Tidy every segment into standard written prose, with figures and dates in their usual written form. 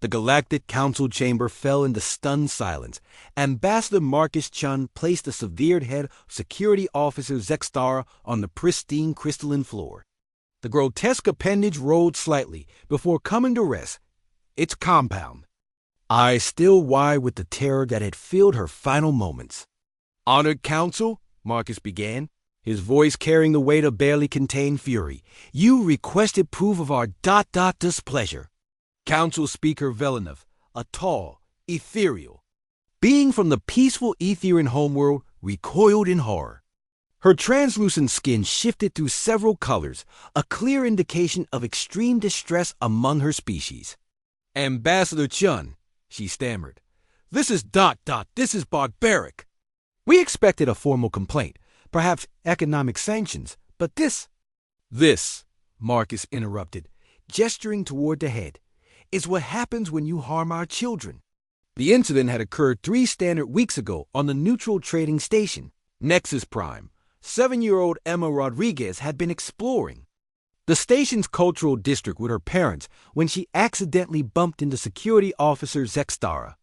The Galactic Council chamber fell into stunned silence. Ambassador Marcus Chun placed the severed head of Security Officer Zextara on the pristine crystalline floor. The grotesque appendage rolled slightly before coming to rest, its compound, eyes still wide with the terror that had filled her final moments. "Honored Council," Marcus began, his voice carrying the weight of barely contained fury, "you requested proof of our displeasure." Council Speaker Velenov, a tall, ethereal being from the peaceful Etherian homeworld, recoiled in horror. Her translucent skin shifted through several colors, a clear indication of extreme distress among her species. "Ambassador Chun," she stammered, "this is this is barbaric. We expected a formal complaint, perhaps economic sanctions, but this, Marcus interrupted, gesturing toward the head, is what happens when you harm our children." The incident had occurred 3 standard weeks ago on the neutral trading station, Nexus Prime. 7-year-old Emma Rodriguez had been exploring the station's cultural district with her parents when she accidentally bumped into Security Officer Zextara.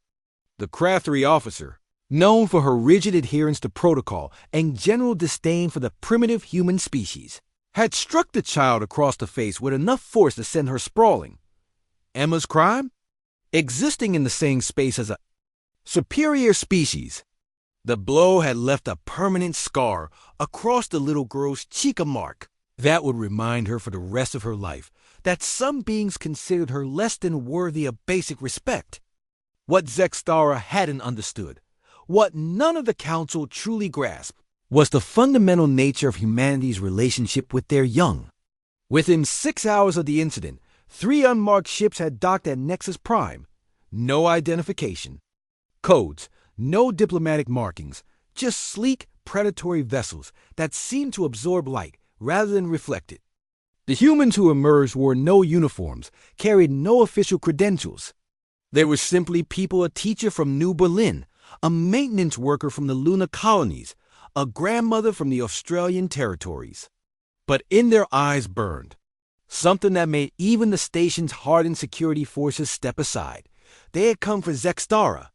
The crafty officer, known for her rigid adherence to protocol and general disdain for the primitive human species, had struck the child across the face with enough force to send her sprawling. Emma's crime? Existing in the same space as a superior species. The blow had left a permanent scar across the little girl's chica mark that would remind her for the rest of her life that some beings considered her less than worthy of basic respect. What Zextara hadn't understood, what none of the Council truly grasped, was the fundamental nature of humanity's relationship with their young. Within 6 hours of the incident, 3 unmarked ships had docked at Nexus Prime. No identification codes, no diplomatic markings, just sleek, predatory vessels that seemed to absorb light rather than reflect it. The humans who emerged wore no uniforms, carried no official credentials. They were simply people: a teacher from New Berlin, a maintenance worker from the Luna colonies, a grandmother from the Australian territories. But in their eyes burned something that made even the station's hardened security forces step aside. They had come for Zextara.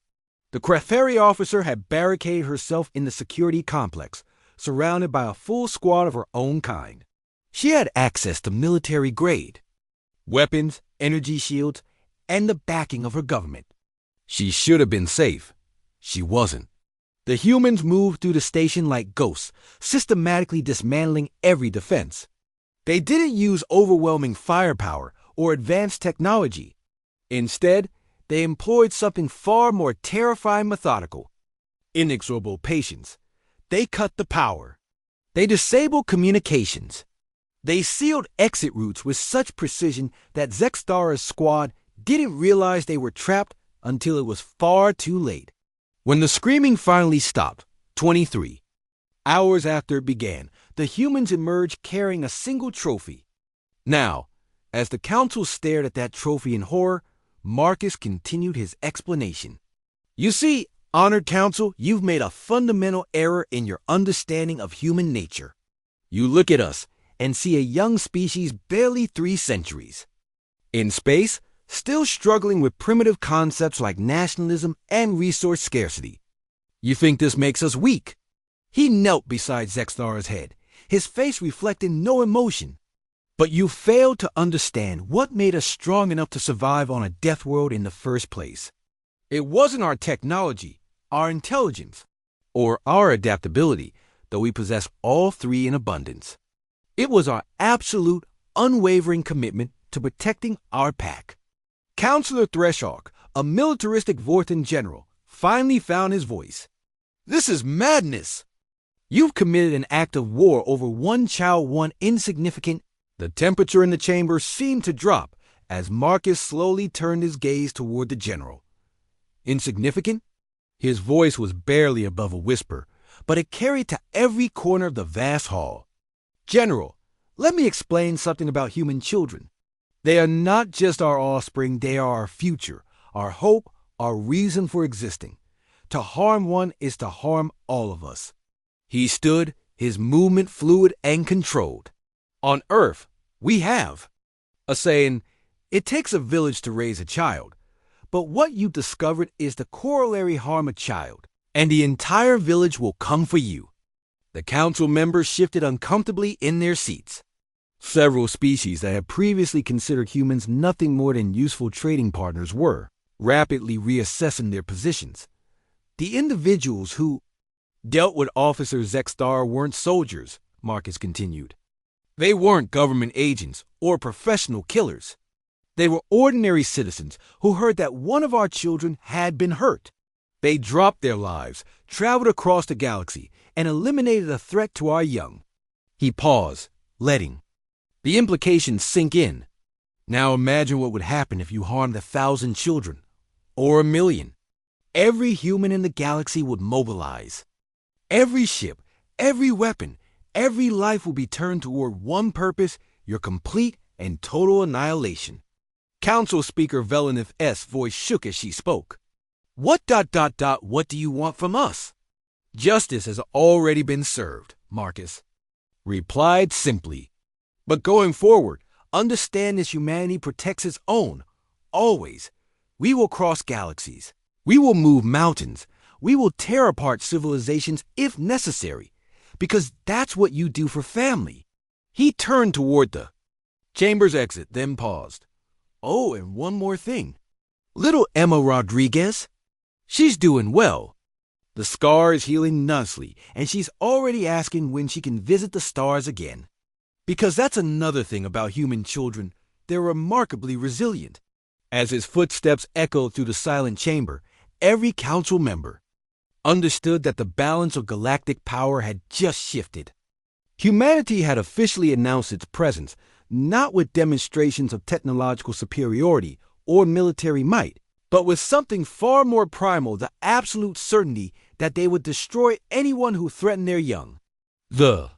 The crafty officer had barricaded herself in the security complex, surrounded by a full squad of her own kind. She had access to military-grade weapons, energy shields, and the backing of her government. She should have been safe. She wasn't. The humans moved through the station like ghosts, systematically dismantling every defense. They didn't use overwhelming firepower or advanced technology. Instead, they employed something far more terrifying: methodical, inexorable patience. They cut the power. They disabled communications. They sealed exit routes with such precision that Zextara's squad didn't realize they were trapped until it was far too late. When the screaming finally stopped, 23 hours after it began, the humans emerged carrying a single trophy. Now, as the Council stared at that trophy in horror, Marcus continued his explanation. "You see, Honored Council, you've made a fundamental error in your understanding of human nature. You look at us and see a young species barely 3 centuries. In space, still struggling with primitive concepts like nationalism and resource scarcity. You think this makes us weak." He knelt beside Zextara's head, his face reflecting no emotion. "But you failed to understand what made us strong enough to survive on a death world in the first place. It wasn't our technology, our intelligence, or our adaptability, though we possess all 3 in abundance. It was our absolute, unwavering commitment to protecting our pack." Counselor Threshalk, a militaristic Vorthan general, finally found his voice. "This is madness. You've committed an act of war over one child, one insignificant—" The temperature in the chamber seemed to drop as Marcus slowly turned his gaze toward the general. "Insignificant?" His voice was barely above a whisper, but it carried to every corner of the vast hall. "General, let me explain something about human children. They are not just our offspring, they are our future, our hope, our reason for existing. To harm one is to harm all of us." He stood, his movement fluid and controlled. "On Earth, we have a saying, it takes a village to raise a child. But what you discovered is the corollary harm a child, and the entire village will come for you. The council members shifted uncomfortably in their seats. Several species that had previously considered humans nothing more than useful trading partners were rapidly reassessing their positions. The individuals who dealt with Officer Zexstar weren't soldiers, Marcus continued. They weren't government agents or professional killers. They were ordinary citizens who heard that one of our children had been hurt. They dropped their lives, traveled across the galaxy, and eliminated a threat to our young. He paused, letting the implications sink in. Now imagine what would happen if you harmed 1,000 children, or 1,000,000. Every human in the galaxy would mobilize. Every ship, every weapon, every life will be turned toward one purpose, your complete and total annihilation. Council Speaker Velenith S. voice shook as she spoke. What do you want from us? Justice has already been served, Marcus replied simply. But going forward, understand that humanity protects its own, always. We will cross galaxies. We will move mountains. We will tear apart civilizations if necessary, because that's what you do for family. He turned toward the chamber's exit, then paused. Oh, and one more thing. Little Emma Rodriguez, she's doing well. The scar is healing nicely, and she's already asking when she can visit the stars again. Because that's another thing about human children, they're remarkably resilient. As his footsteps echoed through the silent chamber, every council member understood that the balance of galactic power had just shifted. Humanity had officially announced its presence, not with demonstrations of technological superiority or military might, but with something far more primal, the absolute certainty that they would destroy anyone who threatened their young. The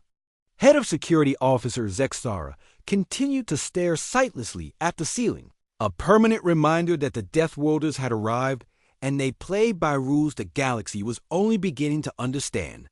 head of security officer Zexstar continued to stare sightlessly at the ceiling, a permanent reminder that the Deathworlders had arrived, and they played by rules the galaxy was only beginning to understand.